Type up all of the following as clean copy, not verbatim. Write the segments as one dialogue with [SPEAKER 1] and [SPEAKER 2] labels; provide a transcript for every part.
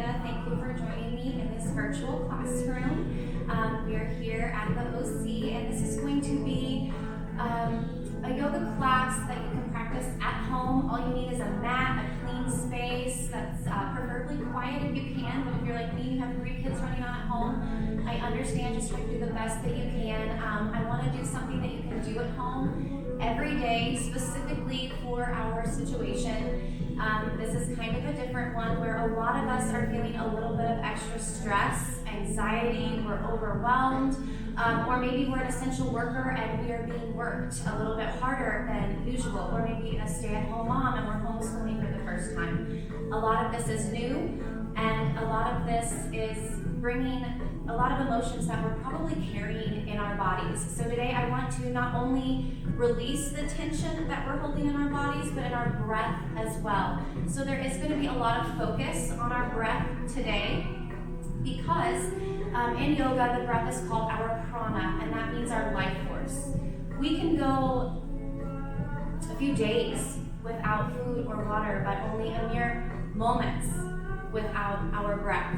[SPEAKER 1] Canada. Thank you for joining me in this virtual classroom. We are here at the OC, and this is going to be a yoga class that you can practice at home. All you need is a mat, a clean space that's preferably quiet if you can, but if you're like me, you have 3 kids running on at home, I understand. Just try to do the best that you can. I want to do something that you can do at home every day, specifically for our situation. This is kind of a different one where a lot of us are feeling a little bit of extra stress, anxiety, we're overwhelmed, or maybe we're an essential worker and we are being worked a little bit harder than usual, or maybe a stay-at-home mom and we're homeschooling for the first time. A lot of this is new, and a lot of this is bringing a lot of emotions that we're probably carrying in our bodies. So today I want to not only release the tension that we're holding in our bodies, but in our breath as well. So there is going to be a lot of focus on our breath today, because in yoga the breath is called our prana, and that means our life force. We can go a few days without food or water, but only a mere moments without our breath.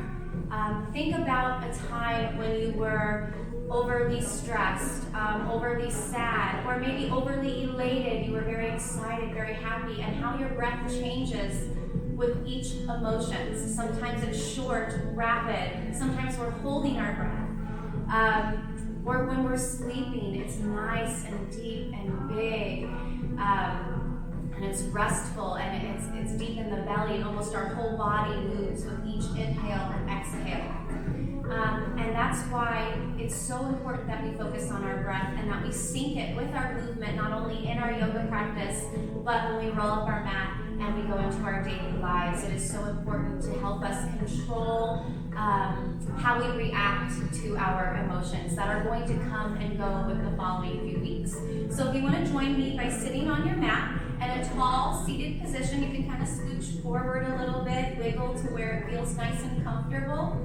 [SPEAKER 1] Think about a time when you were overly stressed, overly sad, or maybe overly elated. You were very excited, very happy, and how your breath changes with each emotion. Sometimes it's short, rapid. Sometimes we're holding our breath. Or when we're sleeping, it's nice and deep and big. And it's restful, and it's deep in the belly, and almost our whole body moves with each inhale and exhale. And that's why it's so important that we focus on our breath and that we sync it with our movement, not only in our yoga practice, but when we roll up our mat and we go into our daily lives. It is so important to help us control how we react to our emotions that are going to come and go with the following few weeks. So if you want to join me by sitting on your mat in a tall seated position, you can kind of scooch forward a little bit, wiggle to where it feels nice and comfortable.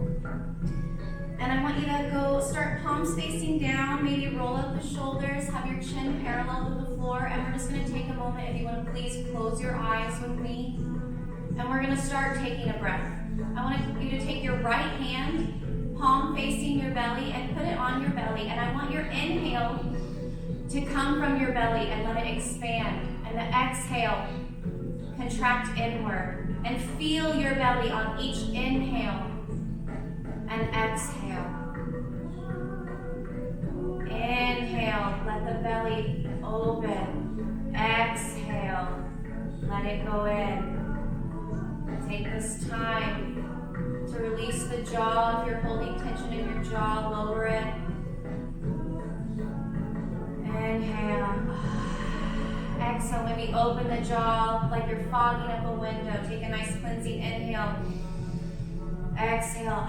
[SPEAKER 1] And I want you to go start palms facing down, maybe roll up the shoulders, have your chin parallel with the floor, and we're just going to take a moment. If you want to please close your eyes with me, and we're going to start taking a breath. I want you to take your right hand, palm facing your belly, and put it on your belly. And I want your inhale to come from your belly and let it expand. And the exhale, contract inward. And feel your belly on each inhale and exhale. Inhale, let the belly open. Exhale, let it go in. Take this time to release the jaw. If you're holding tension in your jaw, lower it. Inhale. Exhale, maybe open the jaw like you're fogging up a window. Take a nice cleansing inhale. Exhale.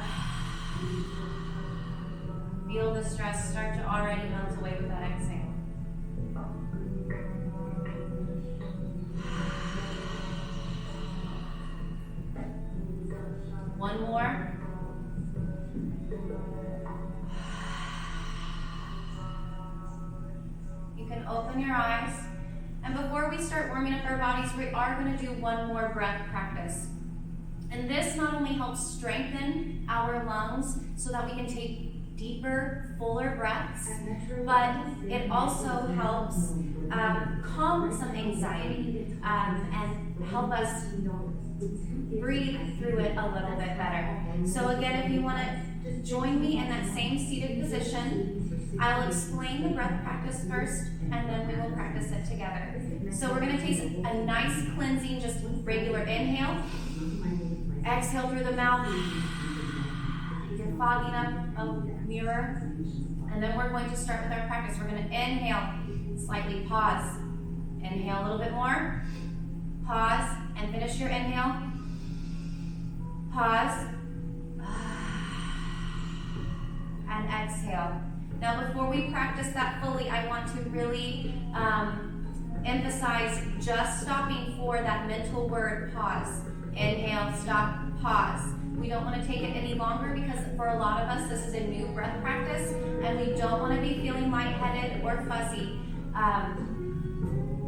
[SPEAKER 1] Feel the stress start to already melt away with that exhale. One more. You can open your eyes. And before we start warming up our bodies, we are going to do one more breath practice. And this not only helps strengthen our lungs so that we can take deeper, fuller breaths, but it also helps calm some anxiety and help us breathe through it a little bit better. So again, if you want to join me in that same seated position, I'll explain the breath practice first, and then we will practice it together. So we're going to take a nice cleansing, just regular inhale. Exhale through the mouth. You're fogging up a mirror. And then we're going to start with our practice. We're going to inhale, slightly pause. Inhale a little bit more. Pause, and finish your inhale. Pause. And exhale. Now before we practice that fully, I want to really emphasize just stopping for that mental word, pause. Inhale, stop, pause. We don't want to take it any longer because for a lot of us, this is a new breath practice, and we don't want to be feeling lightheaded or fuzzy.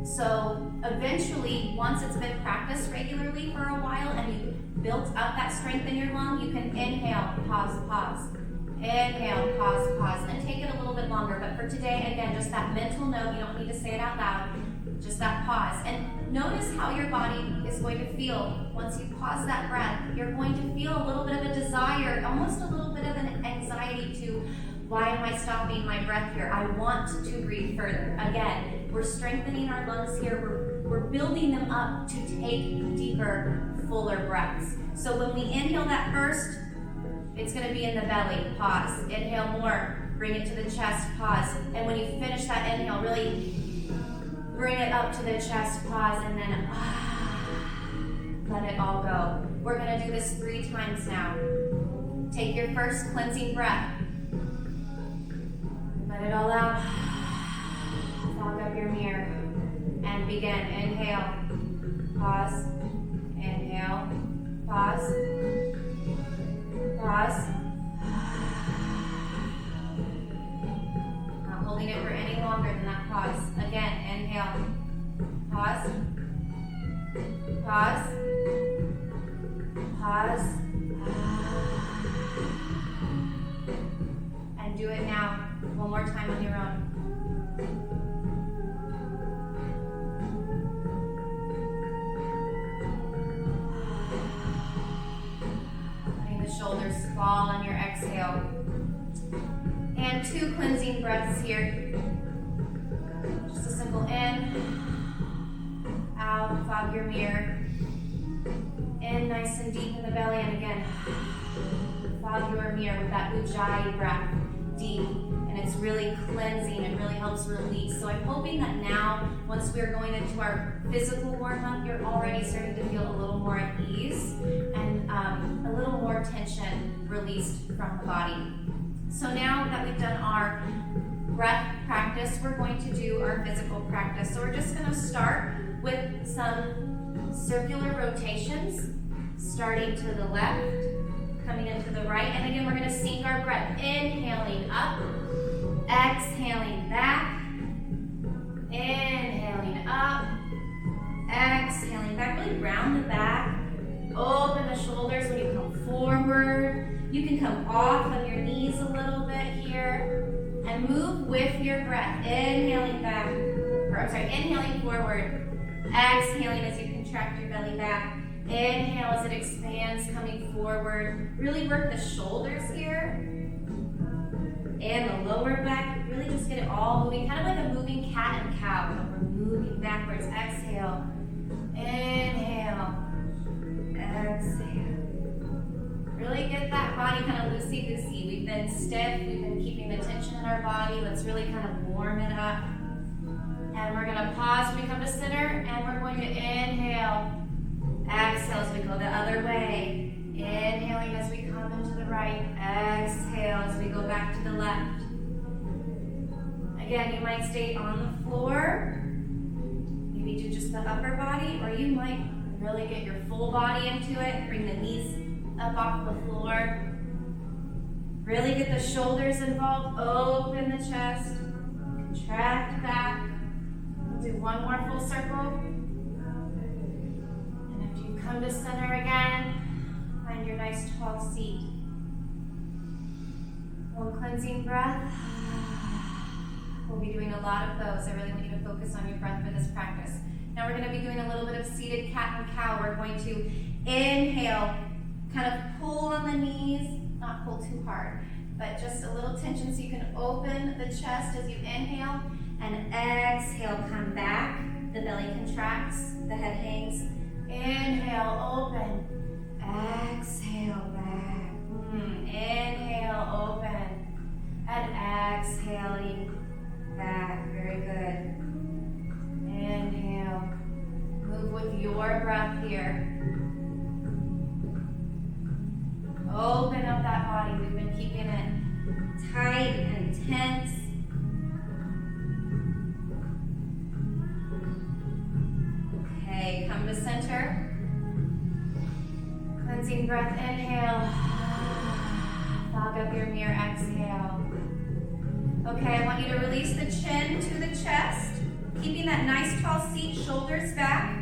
[SPEAKER 1] So eventually, once it's been practiced regularly for a while and you built up that strength in your lung, you can inhale, pause, pause. Inhale, pause, pause, and take it a little bit longer. But for today, again, just that mental note, you don't need to say it out loud, just that pause. And notice how your body is going to feel once you pause that breath. You're going to feel a little bit of a desire, almost a little bit of an anxiety to, why am I stopping my breath here? I want to breathe further. Again, we're strengthening our lungs here. We're building them up to take deeper, fuller breaths. So when we inhale that first, it's going to be in the belly. Pause. Inhale more. Bring it to the chest. Pause. And when you finish that inhale, really bring it up to the chest. Pause. And then let it all go. We're going to do this 3 times now. Take your first cleansing breath. Let it all out. Fog up your mirror. And begin. Inhale. Pause. Inhale. Pause. Pause. Not holding it for any longer than that pause. Again, inhale. Pause. Pause. Pause. And do it now. One more time on your own. Shoulders fall on your exhale. And 2 cleansing breaths here. Just a simple in, out, fog your mirror. In nice and deep in the belly, and again, fog your mirror with that Ujjayi breath, deep. And it's really cleansing, it really helps release. So I'm hoping that now, once we're going into our physical warm-up, you're already starting to feel a little more at ease and a little more tension released from the body. So now that we've done our breath practice, we're going to do our physical practice. So we're just going to start with some circular rotations, starting to the left, coming into the right, and again we're going to sync our breath, inhaling up, exhaling back, inhaling up, exhaling back. Really round the back, open the shoulders when you come forward. You can come off on your knees a little bit here and move with your breath, inhaling back, inhaling forward, exhaling as you contract your belly back. Inhale as it expands, coming forward. Really work the shoulders here and the lower back. Really just get it all moving, kind of like a moving cat and cow. But we're moving backwards. Exhale. Inhale. Exhale. Really get that body kind of loosey-goosey. We've been stiff. We've been keeping the tension in our body. Let's really kind of warm it up. And we're going to pause when we come to center, and we're going to inhale. Exhale as we go the other way. Inhaling as we come into the right. Exhale as we go back to the left. Again, you might stay on the floor. Maybe do just the upper body, or you might really get your full body into it. Bring the knees up off the floor. Really get the shoulders involved. Open the chest. Contract back. We'll do one more full circle. Come to center again. Find your nice tall seat. One cleansing breath. We'll be doing a lot of those. I really want you to focus on your breath for this practice. Now we're going to be doing a little bit of seated cat and cow. We're going to inhale, kind of pull on the knees, not pull too hard, but just a little tension so you can open the chest as you inhale, and exhale, come back. The belly contracts, the head hangs. Inhale, open. Exhale, back. Inhale, open. And exhaling back. Very good. Inhale. Move with your breath here. Open up that body. We've been keeping it tight and tense. Okay, come to center. Cleansing breath, inhale. Fog up your mirror, exhale. Okay, I want you to release the chin to the chest, keeping that nice tall seat, shoulders back.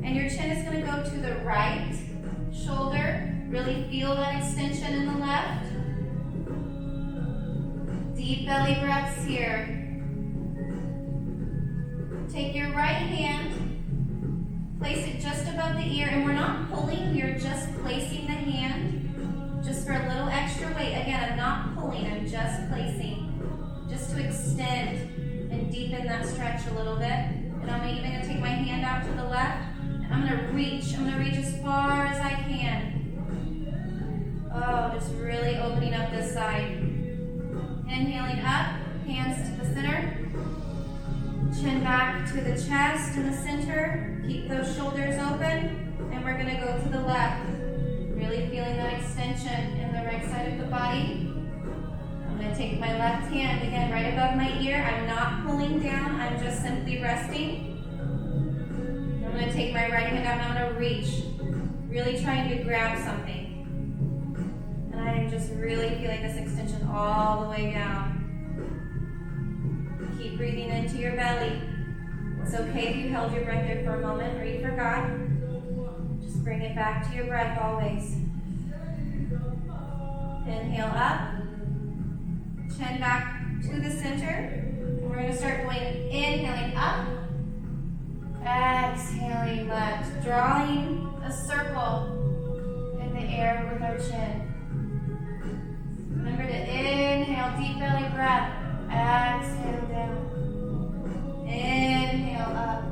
[SPEAKER 1] And your chin is going to go to the right. Really feel that extension in the left. Deep belly breaths here. Take your right hand, place it just above the ear, and we're not pulling, we are just placing the hand just for a little extra weight. Again, I'm not pulling, I'm just placing, just to extend and deepen that stretch a little bit. And I'm even gonna take my hand out to the left, and I'm gonna reach as far as I can. Oh, just really opening up this side. Inhaling up, hands to the center. Chin back to the chest in the center. Keep those shoulders open. And we're gonna go to the left. Really feeling that extension in the right side of the body. I'm gonna take my left hand, again, right above my ear. I'm not pulling down, I'm just simply resting. I'm gonna take my right hand out and I'm gonna reach. Really trying to grab something. And I am just really feeling this extension all the way down. Keep breathing into your belly. It's okay if you held your breath there for a moment or you forgot. Just bring it back to your breath always. Inhale up. Chin back to the center. And we're going to start going, inhaling up. Exhaling left. Drawing a circle in the air with our chin. Remember to inhale, deep belly breath. Exhale down. Inhale up.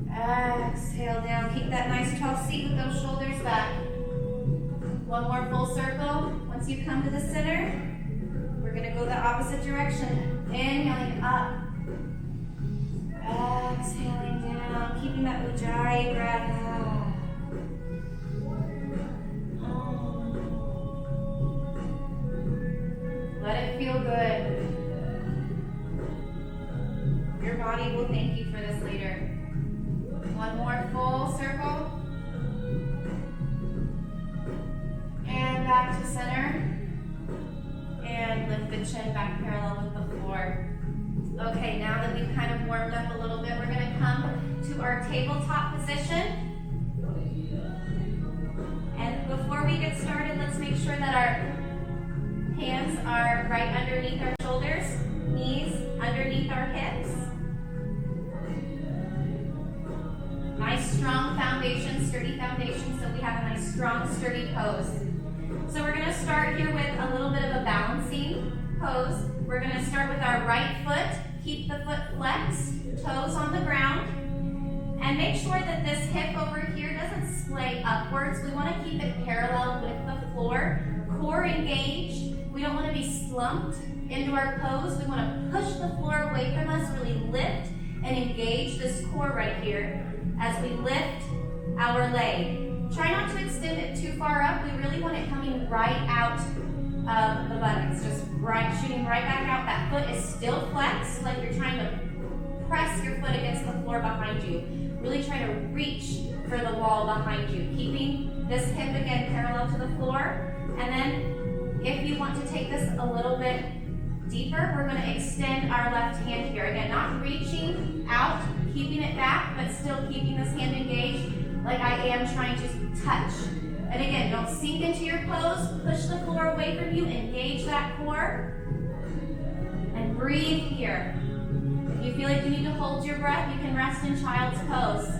[SPEAKER 1] Exhale down. Keep that nice tall seat with those shoulders back. One more full circle. Once you come to the center, we're going to go the opposite direction. Inhaling up. Exhaling down. Keeping that Ujjayi breath. Let it feel good. Your body will thank you for this later. One more full circle. And back to center. And lift the chin back parallel with the floor. Okay, now that we've kind of warmed up a little bit, we're going to come to our tabletop position. And before we get started, let's make sure that our hands are right underneath our shoulders, knees underneath our hips. Nice strong foundation, sturdy foundation, so we have a nice strong sturdy pose. So we're going to start here with a little bit of a balancing pose. We're going to start with our right foot. Keep the foot flexed, toes on the ground. And make sure that this hip over here doesn't splay upwards. We want to keep it parallel with the floor. Core engaged. We don't want to be slumped into our pose. We want to push the floor away from us, really lift and engage this core right here as we lift our leg. Try not to extend it too far up. We really want it coming right out of the buttocks, just shooting right back out. That foot is still flexed, like you're trying to press your foot against the floor behind you. Really try to reach for the wall behind you, keeping this hip again parallel to the floor. And then if you want to take this a little bit deeper, we're going to extend our left hand here. Again, not reaching out, keeping it back, but still keeping this hand engaged like I am trying to touch. And again, don't sink into your pose. Push the floor away from you. Engage that core. And breathe here. If you feel like you need to hold your breath, you can rest in child's pose.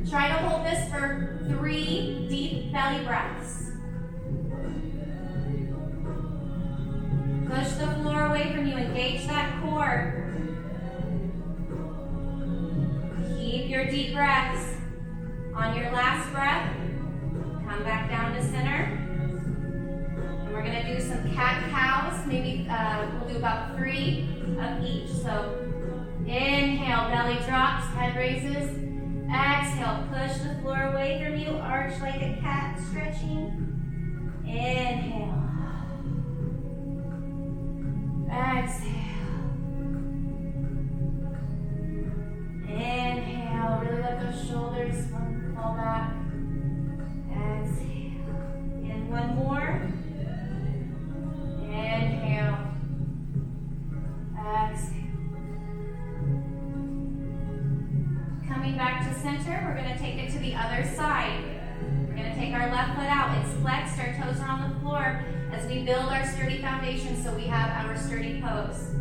[SPEAKER 1] Try to hold this for 3 deep belly breaths. Push the floor away from you. Engage that core. Keep your deep breaths. On your last breath, come back down to center. And we're going to do some cat-cows. Maybe we'll do about 3 of each. So inhale, belly drops, head raises. Exhale, push the floor away from you. Arch like a cat, stretching. Inhale. Exhale. Inhale, really let those shoulders fall back. Exhale. And one more. Inhale. Exhale. Coming back to center, we're going to take it to the other side. We're going to take taking our left foot out. It's flexed, our toes are on the floor as we build our sturdy foundation so we have our sturdy pose.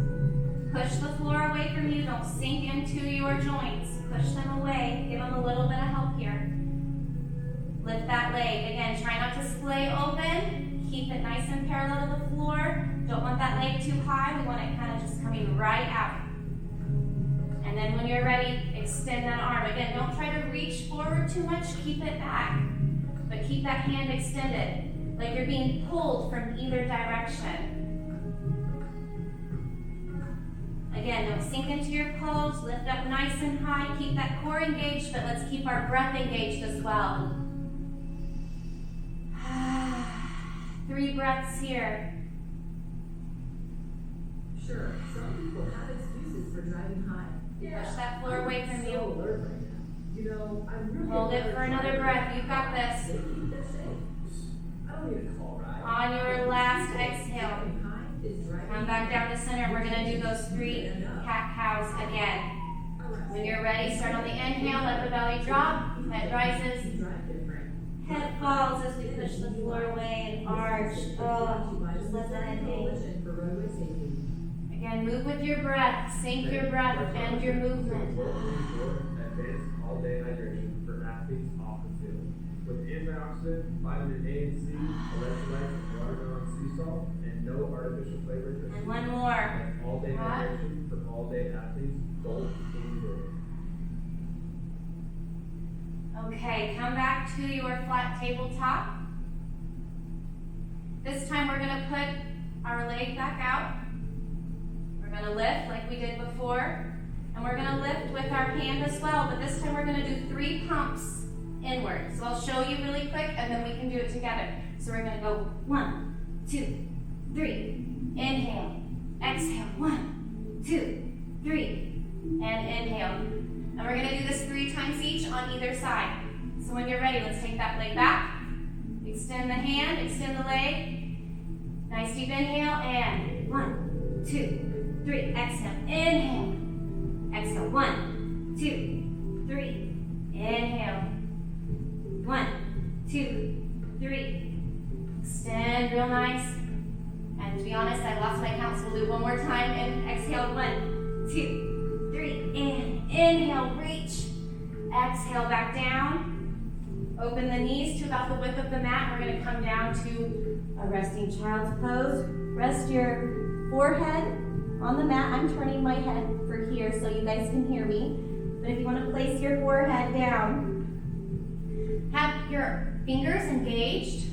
[SPEAKER 1] Push the floor away from you. Don't sink into your joints. Push them away. Give them a little bit of help here. Lift that leg. Again, try not to splay open. Keep it nice and parallel to the floor. Don't want that leg too high. We want it kind of just coming right out. And then when you're ready, extend that arm. Again, don't try to reach forward too much. Keep it back. But keep that hand extended, like you're being pulled from either direction. Again, don't sink into your pose. Lift up nice and high. Keep that core engaged, but let's keep our breath engaged as well. 3 breaths here.
[SPEAKER 2] Sure, some people have excuses for driving high.
[SPEAKER 1] Push that floor away from you.
[SPEAKER 2] Alert right now. You know, I'm really
[SPEAKER 1] Hold it for another breath. You've got this.
[SPEAKER 2] I don't need a call ride.
[SPEAKER 1] On your last exhale, come back down to center. We're going to do those 3 cat-cows again. When you're ready, start on the inhale. Let the belly drop. Head rises. Head falls as we push the floor away and arch. Oh, just let that engage. Again, move with your breath. Sync your breath and your movement.
[SPEAKER 3] Advanced all-day hydration for athletes off the field. With antioxidant, vitamin A and C, electrolytes, watermelon sea salt, and no artificial flavors.
[SPEAKER 1] And one more.
[SPEAKER 3] All-day hydration for all-day athletes. Both enjoy.
[SPEAKER 1] Okay, come back to your flat tabletop. This time we're going to put our leg back out. We're going to lift like we did before. And we're going to lift with our hand as well, but this time we're going to do 3 pumps inward. So I'll show you really quick and then we can do it together. So we're going to go 1, 2, 3. Inhale, exhale, 1, 2, 3, and inhale. And we're going to do this 3 times each on either side. So when you're ready, let's take that leg back. Extend the hand, extend the leg. Nice deep inhale, and 1, 2, 3. Exhale, inhale. Exhale, 1, 2, 3. Inhale. 1, 2, 3. Extend real nice. And to be honest, I lost my count, so we'll do it one more time. And exhale, 1, 2, 3. And inhale, reach. Exhale, back down. Open the knees to about the width of the mat. We're going to come down to a resting child's pose. Rest your forehead on the mat. I'm turning my head for here so you guys can hear me. But if you want to place your forehead down, have your fingers engaged,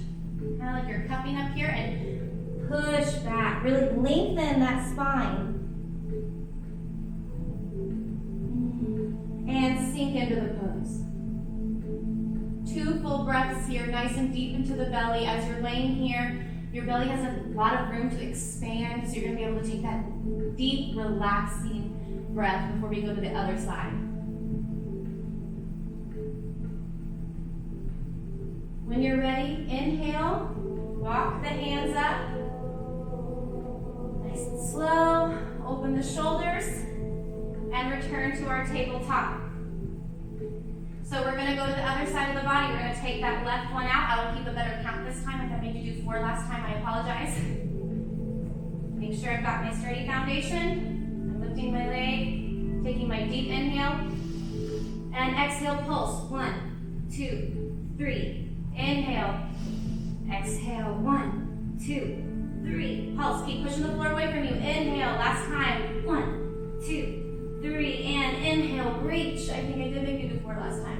[SPEAKER 1] kind of like you're cupping up here, and push back. Really lengthen that spine. And sink into the pose. 2 full breaths here, nice and deep into the belly. As you're laying here, your belly has a lot of room to expand, so you're going to be able to take that deep, relaxing breath before we go to the other side. When you're ready, inhale, walk the hands up. Nice and slow. Open the shoulders and return to our tabletop. So we're going to go to the other side of the body. We're going to take that left one out. I will keep a better count this time. If I made you do 4 last time, I apologize. Make sure I've got my sturdy foundation. I'm lifting my leg, taking my deep inhale, and exhale, pulse. 1, 2, 3. Inhale. Exhale. 1, 2, 3. Pulse. Keep pushing the floor away from you. Inhale. Last time. 1, 2, 3. And inhale. Reach. I think I did make you do 4 last time.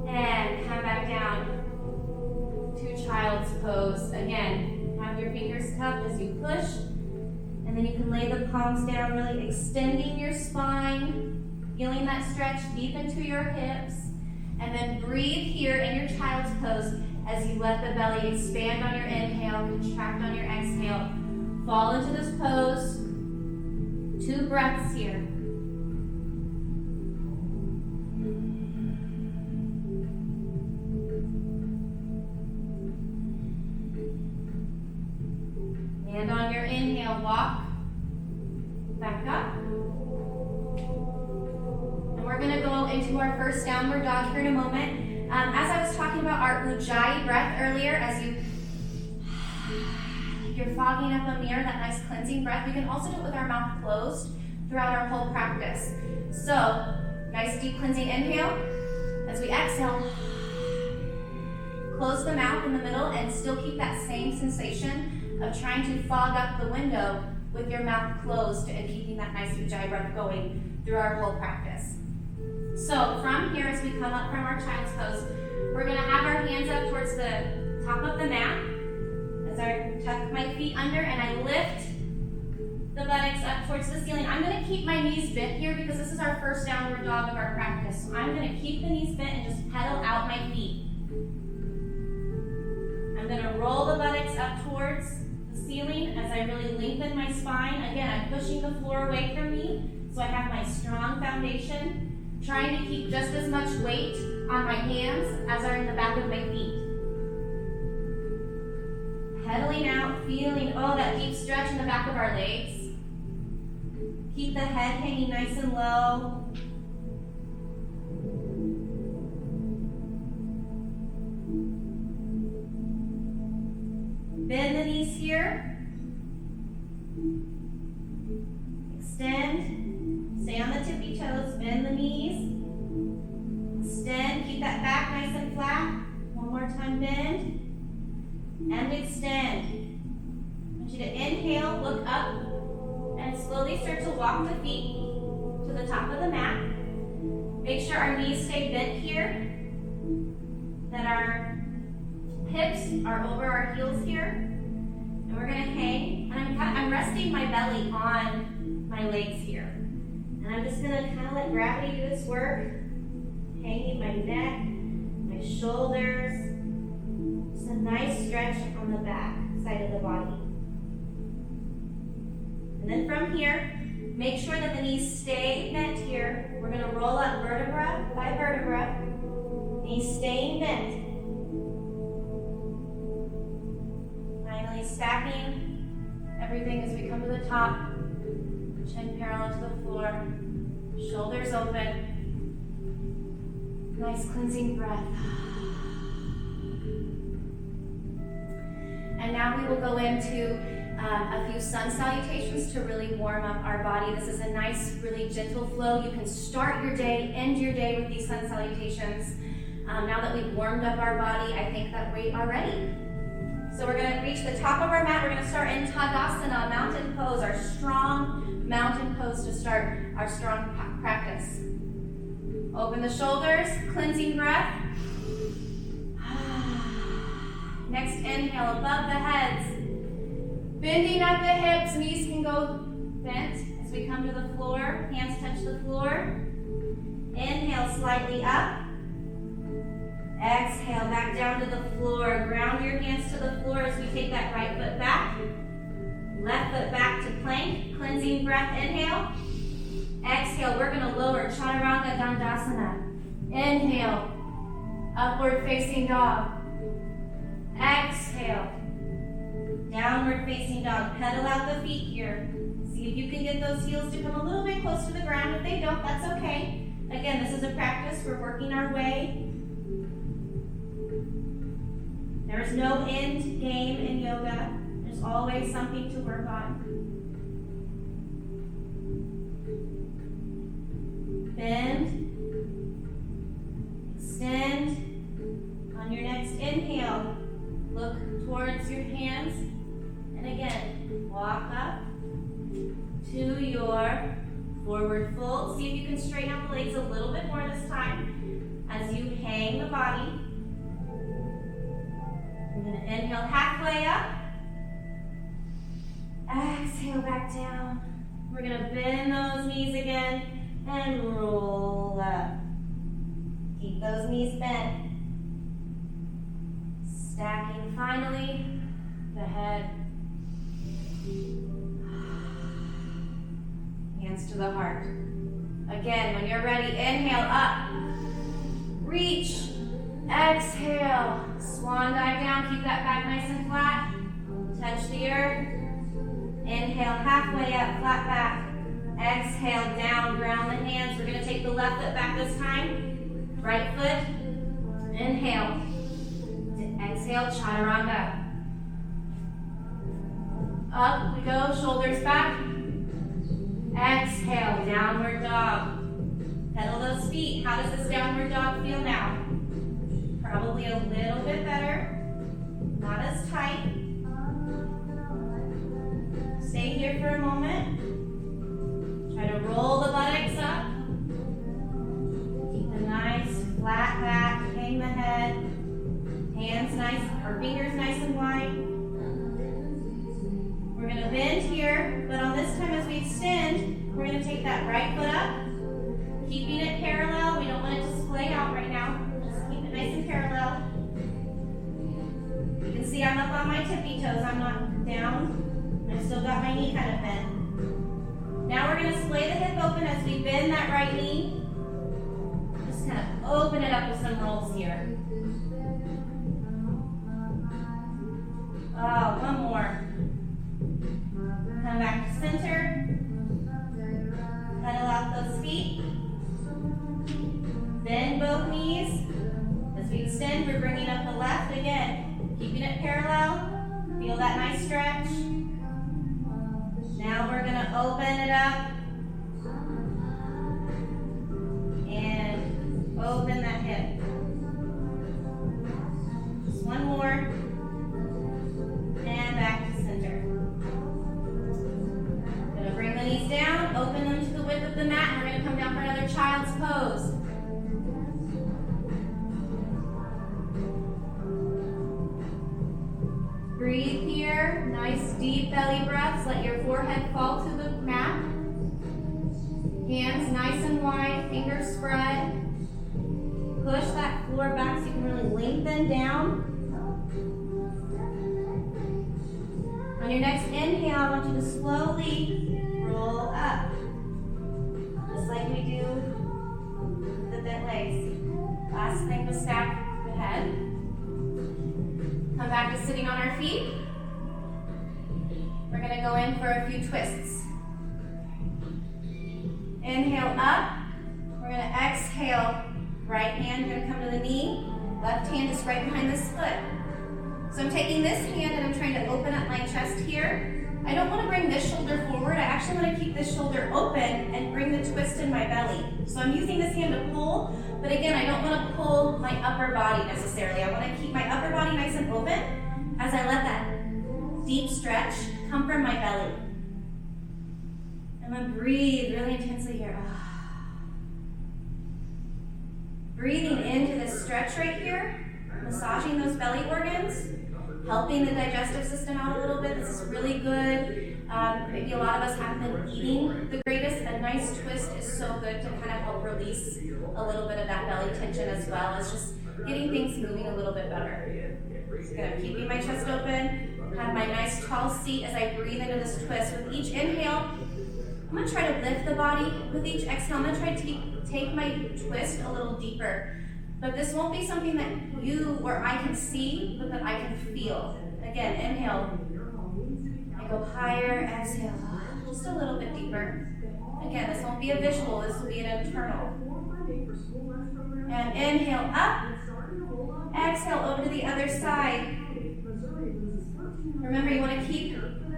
[SPEAKER 1] And come back down to child's pose. Again, have your fingers cupped as you push. And then you can lay the palms down, really extending your spine, feeling that stretch deep into your hips. And then breathe here in your child's pose as you let the belly expand on your inhale, contract on your exhale. Fall into this pose. 2 breaths here. And on your inhale, walk back up. And we're going to go into our first downward dog here in a moment. As I was talking about our our Ujjayi breath earlier as you're fogging up a mirror, that nice cleansing breath. We can also do it with our mouth closed throughout our whole practice. So, nice deep cleansing inhale. As we exhale, close the mouth in the middle and still keep that same sensation of trying to fog up the window with your mouth closed and keeping that nice Ujjayi breath going through our whole practice. So from here, as we come up from our child's pose, we're going to have our hands up towards the top of the mat as I tuck my feet under and I lift the buttocks up towards the ceiling. I'm going to keep my knees bent here because this is our first downward dog of our practice. So I'm going to keep the knees bent and just pedal out my feet. I'm going to roll the buttocks up towards the ceiling as I really lengthen my spine. Again, I'm pushing the floor away from me so I have my strong foundation, trying to keep just as much weight on my hands as are in the back of my feet. Pedaling out, feeling, that deep stretch in the back of our legs. Keep the head hanging nice and low. Bend the knees here. Extend. Stay on the tippy toes. Bend the knees. Extend. Keep that back nice and flat. One more time, bend. And extend. I want you to inhale, look up, and slowly start to walk the feet to the top of the mat. Make sure our knees stay bent here, that our hips are over our heels here. And we're going to hang, and I'm resting my belly on my legs here. And I'm just going to kind of let gravity do its work, hanging my neck, my shoulders. Just a nice stretch on the back side of the body. And then from here, make sure that the knees stay bent here. We're going to roll up vertebra by vertebra. Knees staying bent. Finally stacking everything as we come to the top. Chin parallel to the floor. Shoulders open. Nice cleansing breath. And now we will go into a few sun salutations to really warm up our body. This is a nice, really gentle flow. You can start your day, end your day with these sun salutations. Now that we've warmed up our body, I think that we are ready. So we're going to reach the top of our mat. We're going to start in Tadasana, mountain pose, our strong mountain pose to start our strong practice. Open the shoulders, cleansing breath. Next inhale, above the heads. Bending at the hips, knees can go bent as we come to the floor. Hands touch the floor. Inhale, slightly up. Exhale, back down to the floor. Ground your hands to the floor as we take that right foot back. Left foot back to plank. Cleansing breath, inhale. Exhale, we're going to lower Chaturanga Dandasana. Inhale, upward facing dog. Exhale, downward facing dog. Pedal out the feet here. See if you can get those heels to come a little bit close to the ground. If they don't, that's okay. Again, this is a practice. We're working our way. There is no end game in yoga. There's always something to work on. Bend. Extend. On your next inhale, look towards your hands. And again, walk up to your forward fold. See if you can straighten out the legs a little bit more this time as you hang the body. We're going to inhale halfway up. Exhale back down. We're going to bend those knees again and roll up. Keep those knees bent. Stacking finally the head. Hands to the heart. Again, when you're ready, inhale up. Reach. Exhale. Swan dive down. Keep that back nice and flat. Touch the earth. Inhale halfway up, flat back. Exhale down, ground the hands. We're going to take the left foot back this time. Right foot. Inhale. Exhale, chaturanga. Up we go, shoulders back. Exhale, downward dog. Pedal those feet. How does this downward dog feel now? Probably a little bit better. Not as tight. Stay here for a moment. Try to roll the buttocks up. Keep a nice flat back. Hang the head. Hands nice, or fingers nice and wide. We're going to bend here, but on this time as we extend, we're going to take that right foot up. Keeping it parallel. We don't want it to splay out right now. Just keep it nice and parallel. You can see I'm up on my tippy toes. I'm not down. I've still got my knee kind of bent. Now we're going to splay the hip open as we bend that right knee. Just kind of open it up with some rolls here. Oh, one more. Come back to center. Pedal out those feet. Bend both knees. As we extend, we're bringing up the left again. Keeping it parallel. Feel that nice stretch. Now we're going to open it up. And open that hip. Just one more. And back to center. Going to bring the knees down, open them to the width of the mat, and we're going to come down for another child's pose. Breathe here, nice deep belly breaths. Let your forehead fall to the mat. Hands nice and wide, fingers spread. Push that floor back so you can really lengthen down. On your next inhale, I want you to slowly roll up. Just like we do the bent legs. Last thing to stack the head. Come back to sitting on our feet. We're going to go in for a few twists. Inhale up. We're going to exhale. Right hand going to come to the knee. Left hand is right behind this foot. So I'm taking this hand and I'm trying to open up my chest here. I don't want to bring this shoulder forward. I actually want to keep this shoulder open and bring the twist in my belly. So I'm using this hand to pull, but again, I don't want to pull my upper body necessarily. I want to keep my upper body nice and open as I let that deep stretch come from my belly. And then breathe really intensely here. Breathing into this stretch right here, massaging those belly organs, helping the digestive system out a little bit. This is really good. Maybe a lot of us haven't been eating the greatest. A nice twist is so good to kind of help release a little bit of that belly tension as well as just getting things moving a little bit better. Just gonna keeping my chest open, have my nice tall seat as I breathe into this twist. With each inhale, I'm gonna try to lift the body. With each exhale, I'm gonna try to take my twist a little deeper. But this won't be something that you or I can see, but that I can feel. Again, inhale. I go higher, exhale. Just a little bit deeper. Again, this won't be a visual, this will be an internal. And inhale up. Exhale over to the other side. Remember, you want to keep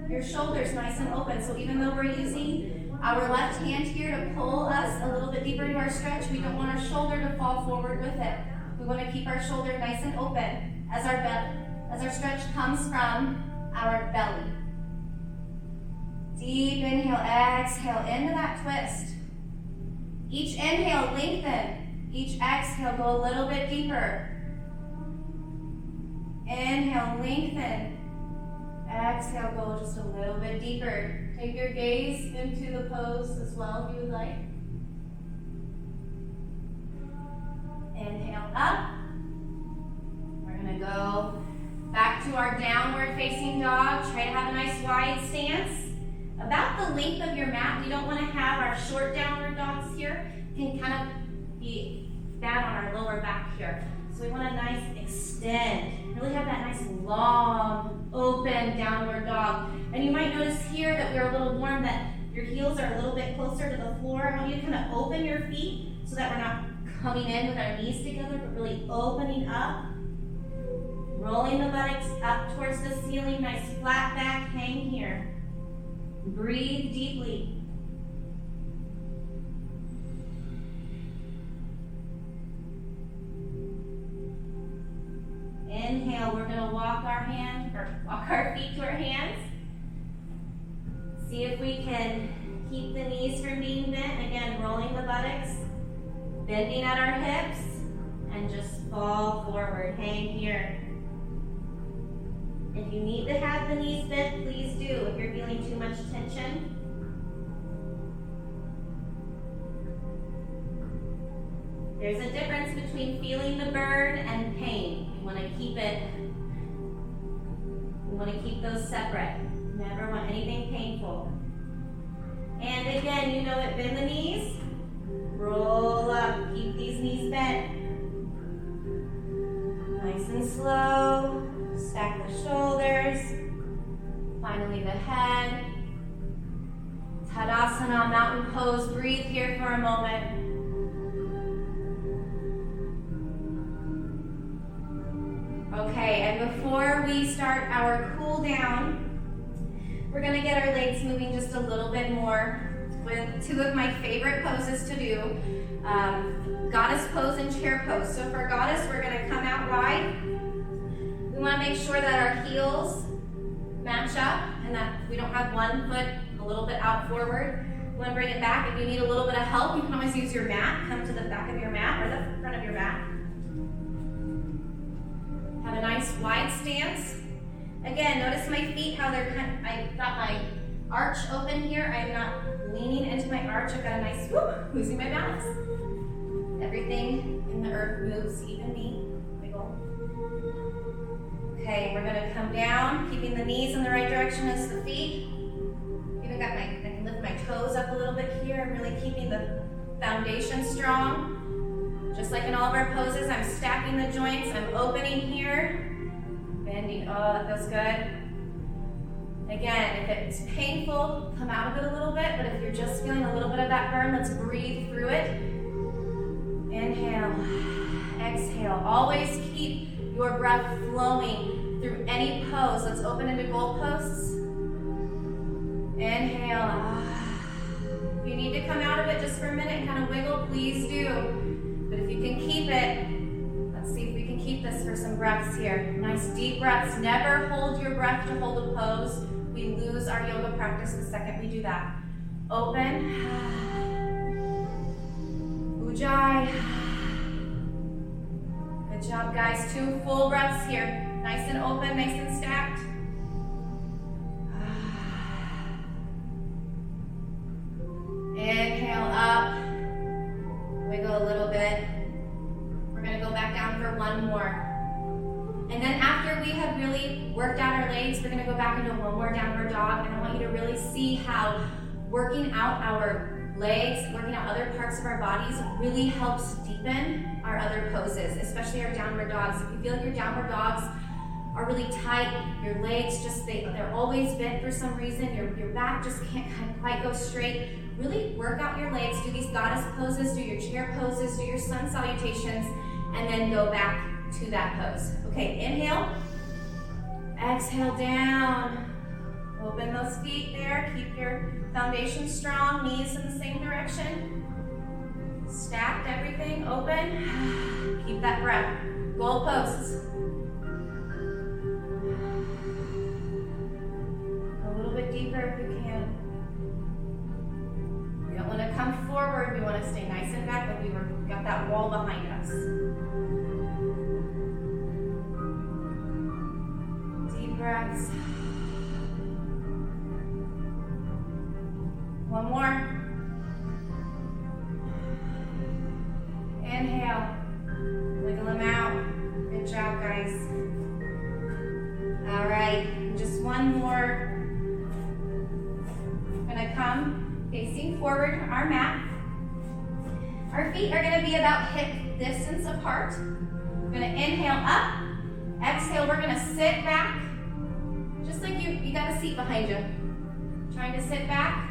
[SPEAKER 1] your shoulders nice and open. So even though we're using our left hand here to pull us a little bit deeper into our stretch, we don't want our shoulder to fall forward with it. We want to keep our shoulder nice and open as our stretch comes from our belly. Deep inhale, exhale into that twist. Each inhale, lengthen. Each exhale, go a little bit deeper. Inhale, lengthen. Exhale, go just a little bit deeper. Take your gaze into the pose as well if you would like. Inhale up. We're going to go back to our downward facing dog. Try to have a nice wide stance. About the length of your mat. We don't want to have our short downward dogs here. It can kind of be bad on our lower back here. So we want a nice extend. Really have that nice long, open downward dog. And you might notice here that we're a little warm, that your heels are a little bit closer to the floor. I want you to kind of open your feet so that we're not coming in with our knees together, but really opening up.
[SPEAKER 4] Rolling the buttocks up towards the ceiling, nice flat back, hang here. Breathe deeply. Inhale, we're gonna walk our feet to our hands. See if we can keep the knees from being bent. Again, rolling the buttocks, bending at our hips, and just fall forward. Hang here. If you need to have the knees bent, please do. If you're feeling too much tension. There's a difference between feeling the burn and pain. You want to keep it, we want to keep those separate. Never want anything painful. And again, you know it, bend the knees, roll up, keep these knees bent. Nice and slow, stack the shoulders, finally the head. Tadasana, mountain pose, breathe here for a moment. Okay, and before we start our cool down, we're gonna get our legs moving just a little bit more with two of my favorite poses to do, goddess pose and chair pose. So for goddess, we're gonna come out wide. We wanna make sure that our heels match up and that we don't have one foot a little bit out forward. We wanna bring it back. If you need a little bit of help, you can always use your mat. Come to the back of your mat or the front of your mat. Have a nice wide stance. Again, notice my feet, how they're I've got my arch open here. I'm not leaning into my arch. I've got a nice, losing my balance. Everything in the earth moves, even me. Wiggle. Okay, we're gonna come down, keeping the knees in the right direction as the feet. Even got I can lift my toes up a little bit here. I'm really keeping the foundation strong. Just like in all of our poses, I'm stacking the joints, I'm opening here, bending, oh, that feels good. Again, if it's painful, come out of it a little bit, but if you're just feeling a little bit of that burn, let's breathe through it. Inhale, exhale. Always keep your breath flowing through any pose. Let's open into goalposts. Inhale. If you need to come out of it just for a minute and kind of wiggle, please do. But if you can keep it, let's see if we can keep this for some breaths here. Nice deep breaths. Never hold your breath to hold a pose. We lose our yoga practice the second we do that. Open. Ujjayi. Good job, guys. 2 full breaths here. Nice and open, nice and stacked. Inhale up. Wiggle a little bit. We're gonna go back down for one more. And then after we have really worked out our legs, we're gonna go back into one more downward dog. And I want you to really see how working out our legs, working out other parts of our bodies really helps deepen our other poses, especially our downward dogs. If you feel like your downward dogs are really tight, your legs just, they're always bent for some reason, your back just can't quite go straight, really work out your legs, do these goddess poses, do your chair poses, do your sun salutations, and then go back to that pose. Okay, inhale, exhale down, open those feet there, keep your foundation strong, knees in the same direction, stacked everything, open, keep that breath, goalposts. A little bit deeper if you can. We don't want to come forward, we want to stay nice and back like we got that wall behind us. Deep breaths. One more. Inhale. Wiggle them out. Good job, guys. All right, just one more. We're gonna come facing forward on our mat. Our feet are gonna be about hip distance apart. We're gonna inhale up. Exhale, we're gonna sit back. Just like you got a seat behind you. Trying to sit back.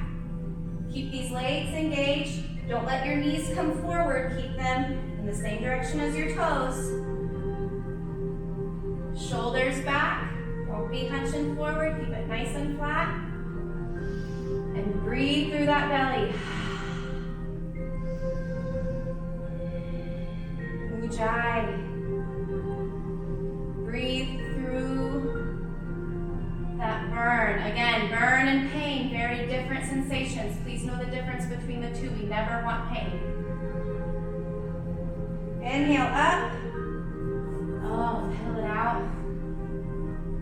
[SPEAKER 4] Keep these legs engaged. Don't let your knees come forward. Keep them in the same direction as your toes. Shoulders back. Don't be hunching forward. Keep it nice and flat. And breathe through that belly. Ujjayi. Breathe through that burn. Again, burn and pain, very different sensations. Please know the difference between the two. We never want pain. Inhale up. Oh, pedal it out.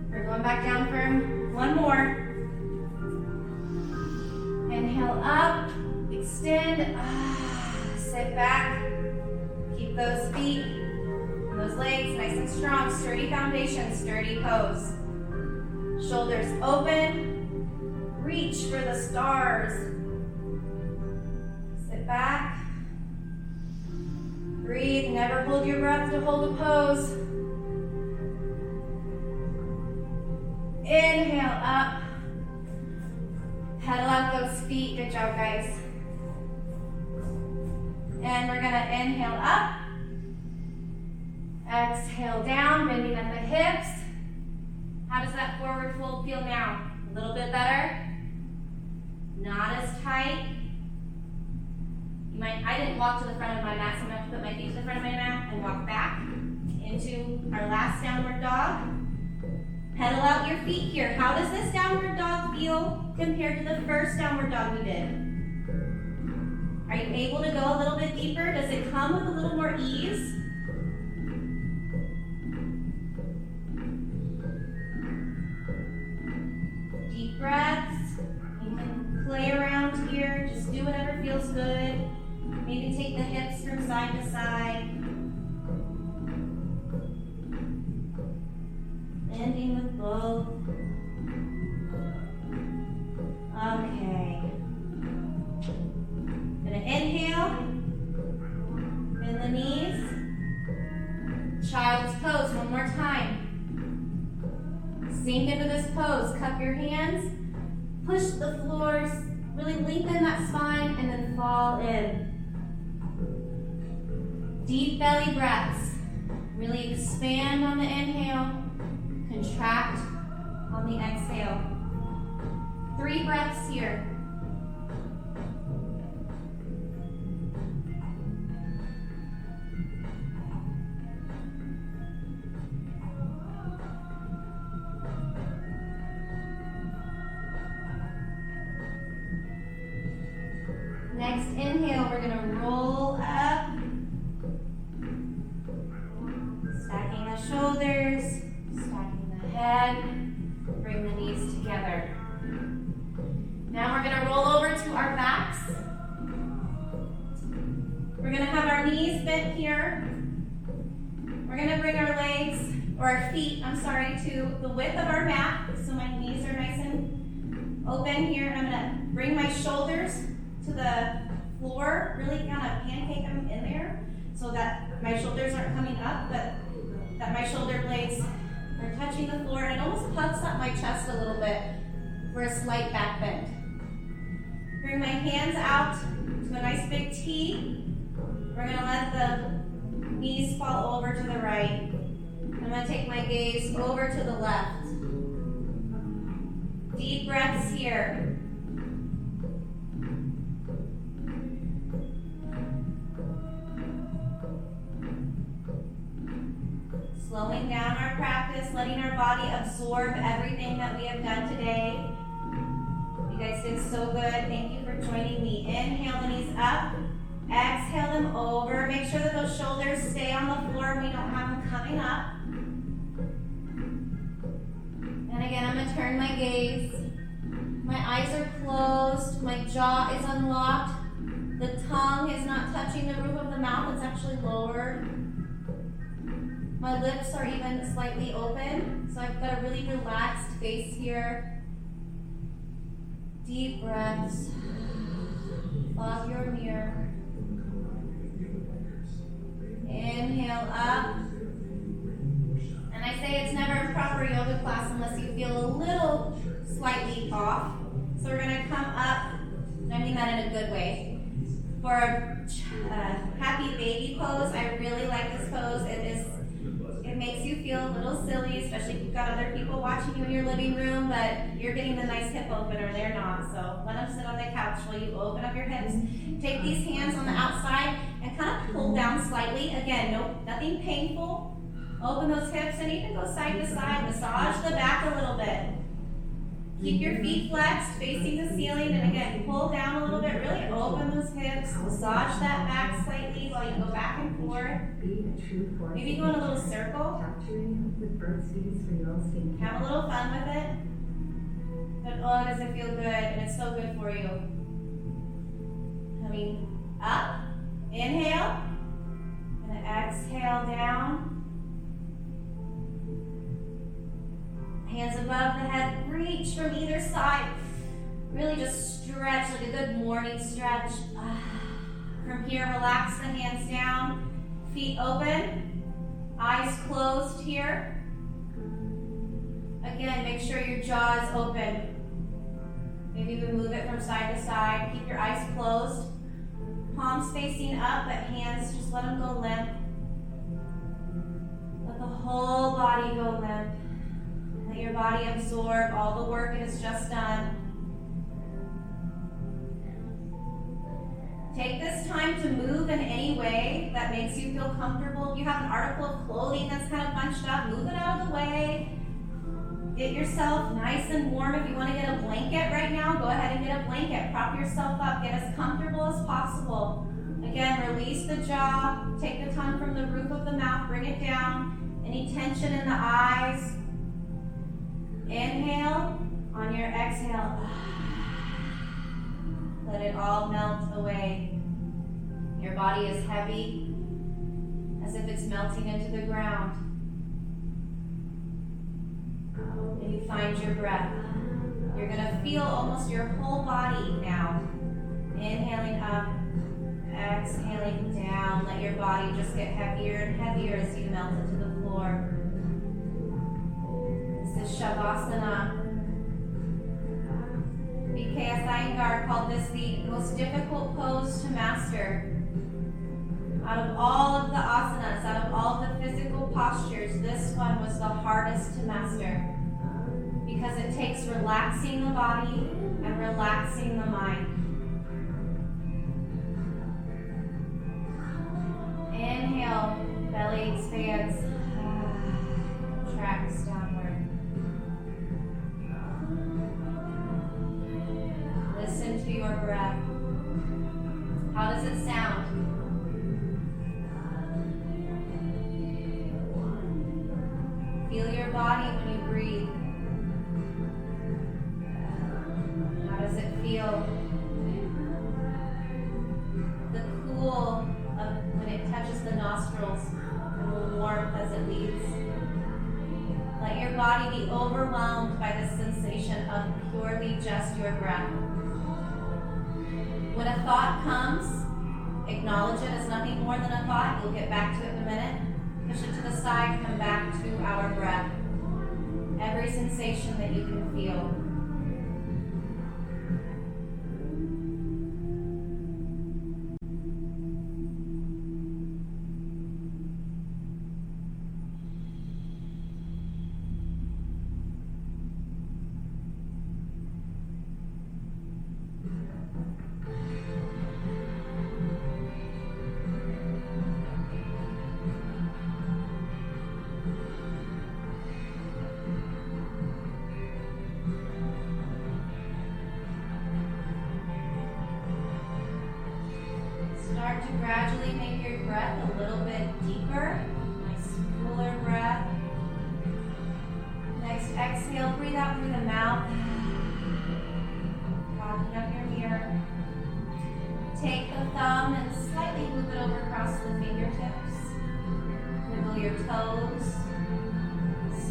[SPEAKER 4] We're going back down for one more. Inhale up, extend, sit back. Keep those feet and those legs nice and strong. Sturdy foundation, sturdy pose. Shoulders open. Reach for the stars. Sit back. Breathe. Never hold your breath to hold a pose. Inhale up. Pedal out those feet. Good job, guys. And we're gonna inhale up. Exhale down, bending at the hips. How does that forward fold feel now? A little bit better? Not as tight. I didn't walk to the front of my mat, so I'm gonna put my feet to the front of my mat and walk back into our last downward dog. Pedal out your feet here. How does this downward dog feel compared to the first downward dog we did? Are you able to go a little bit deeper? Does it come with a little more ease? Deep breaths. You can play around here. Just do whatever feels good. Maybe take the hips from side to side. Ending with both. Okay. Gonna inhale. Bend the knees. Child's pose one more time. Sink into this pose. Cup your hands. Push the floors. Really lengthen that spine and then fall in. Deep belly breaths. Really expand on the inhale. Contract on the exhale. 3 breaths here. Next inhale, we're gonna roll up. Stacking the shoulders, stacking the head, bring the knees together. Now we're gonna roll over to our backs. We're gonna have our knees bent here. We're gonna bring our legs, or our feet, I'm sorry, to the width of our mat. So my knees are nice and open here. And I'm gonna bring my shoulders to the floor, really kind of pancake them in there so that my shoulders aren't coming up, but that my shoulder blades are touching the floor, and it almost puffs up my chest a little bit for a slight back bend. Bring my hands out to a nice big T. We're gonna let the knees fall over to the right. I'm gonna take my gaze over to the left. Deep breaths here. Slowing down our practice, letting our body absorb everything that we have done today. You guys did so good. Thank you for joining me. Inhale the knees up. Exhale them over. Make sure that those shoulders stay on the floor. We don't have them coming up. And again, I'm going to turn my gaze. My eyes are closed. My jaw is unlocked. The tongue is not touching the roof of the mouth. It's actually lowered. My lips are even slightly open, so I've got a really relaxed face here. Deep breaths. Fog your mirror. Inhale up. And I say it's never a proper yoga class unless you feel a little slightly off. So we're going to come up, and I mean that in a good way. For a happy baby pose, I really like this pose. It it makes you feel a little silly, especially if you've got other people watching you in your living room, but you're getting the nice hip opener, they're not. So let them sit on the couch while you open up your hips. Take these hands on the outside and kind of pull down slightly. Again, nothing painful. Open those hips and even go side to side. Massage the back a little bit. Keep your feet flexed, facing the ceiling, and again, pull down a little bit. Really open those hips. Massage that back slightly while you go back and forth. Maybe go in a little circle.
[SPEAKER 2] Capturing with bird speeds for your own skin.
[SPEAKER 4] Have a little fun with it. But oh, does it feel good? And it's so good for you. Coming up. Inhale. And exhale down. Hands above the head, reach from either side. Really just stretch like a good morning stretch. From here, relax the hands down. Feet open. Eyes closed here. Again, make sure your jaw is open. Maybe even move it from side to side. Keep your eyes closed. Palms facing up, but hands, just let them go limp. Let the whole body go limp. Let your body absorb all the work it has just done. Take this time to move in any way that makes you feel comfortable. If you have an article of clothing that's kind of bunched up, move it out of the way. Get yourself nice and warm. If you want to get a blanket right now, go ahead and get a blanket. Prop yourself up. Get as comfortable as possible. Again, release the jaw. Take the tongue from the roof of the mouth. Bring it down. Any tension in the eyes. Inhale. On your exhale, let it all melt away. Your body is heavy, as if it's melting into the ground. And you find your breath. You're going to feel almost your whole body now. Inhaling up, exhaling down. Let your body just get heavier and heavier as you melt into the floor. This is Shavasana. B.K.S. Iyengar called this the most difficult pose to master. Out of all of the asanas, out of all of the physical postures, this one was the hardest to master because it takes relaxing the body and relaxing the mind. Inhale, belly expands, tracks downward. Listen to your breath. How does it sound? Feel your body when you breathe. How does it feel? The cool of when it touches the nostrils and the warmth as it leaves. Let your body be overwhelmed by the sensation of purely just your breath. When a thought comes, acknowledge it as nothing more than a thought. You'll get back to it in a minute. Push it to the side, come back to our breath. Every sensation that you can feel. Start to gradually make your breath a little bit deeper. Nice fuller breath. Next exhale, breathe out through the mouth. Cocking up your mirror. Take the thumb and slightly move it over across the fingertips. Wiggle your toes.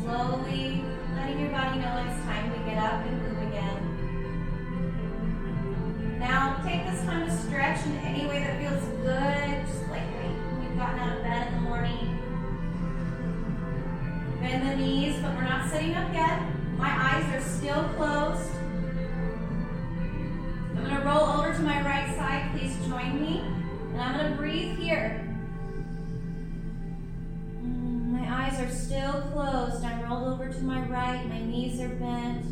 [SPEAKER 4] Slowly letting your body know it's time to get up and move again. Now, take this time to stretch in any way that feels good, just like when you've gotten out of bed in the morning. Bend the knees, but we're not sitting up yet. My eyes are still closed. I'm going to roll over to my right side. Please join me. And I'm going to breathe here. My eyes are still closed. I'm rolled over to my right. My knees are bent.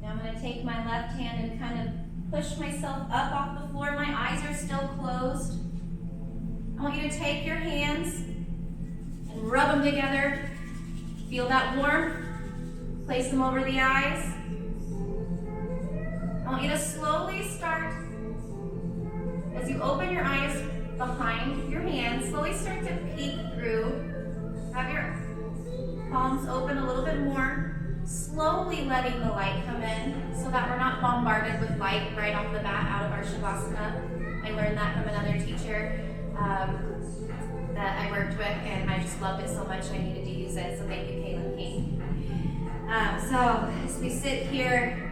[SPEAKER 4] Now I'm going to take my left hand and kind of push myself up off the floor. My eyes are still closed. I want you to take your hands and rub them together. Feel that warmth. Place them over the eyes. I want you to slowly start, as you open your eyes behind your hands, slowly start to peek through. Have your palms open a little bit more. Slowly letting the light come in so that we're not bombarded with light right off the bat out of our Shavasana. I learned that from another teacher that I worked with, and I just loved it so much I needed to use it. So thank you, Kaylin King. So as we sit here,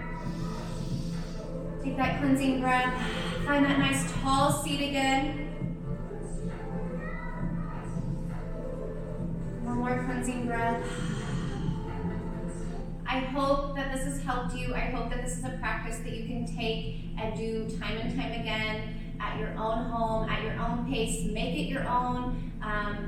[SPEAKER 4] take that cleansing breath, find that nice tall seat again. One more cleansing breath. I hope that this has helped you. I hope that this is a practice that you can take and do time and time again at your own home, at your own pace. Make it your own.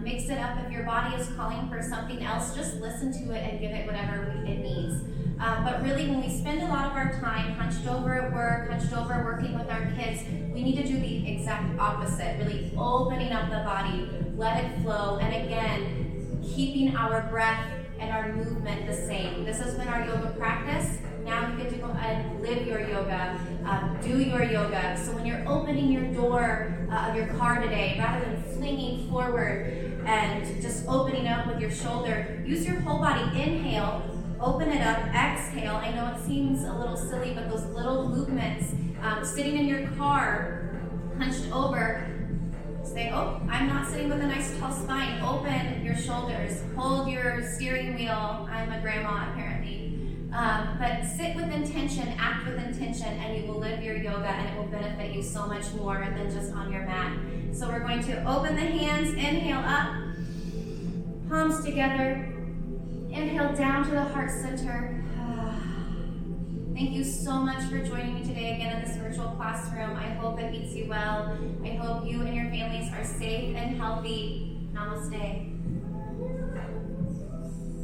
[SPEAKER 4] Mix it up. If your body is calling for something else, just listen to it and give it whatever it needs. But really, when we spend a lot of our time hunched over at work, hunched over working with our kids, we need to do the exact opposite, really opening up the body, let it flow, and again, keeping our breath and our movement the same. This has been our yoga practice. Now you get to go and live your yoga, do your yoga. So when you're opening your door of your car today, rather than flinging forward and just opening up with your shoulder, use your whole body. Inhale, open it up, exhale. I know it seems a little silly, but those little movements, sitting in your car, hunched over, say, oh, I'm not sitting with a nice tall spine. Open your shoulders, hold your steering wheel. I'm a grandma apparently. But sit with intention, act with intention, and you will live your yoga, and it will benefit you so much more than just on your mat. So we're going to open the hands, inhale up, palms together, inhale down to the heart center. Thank you so much for joining me today again in this virtual classroom. I hope it meets you well. I hope you and your families are safe and healthy. Namaste.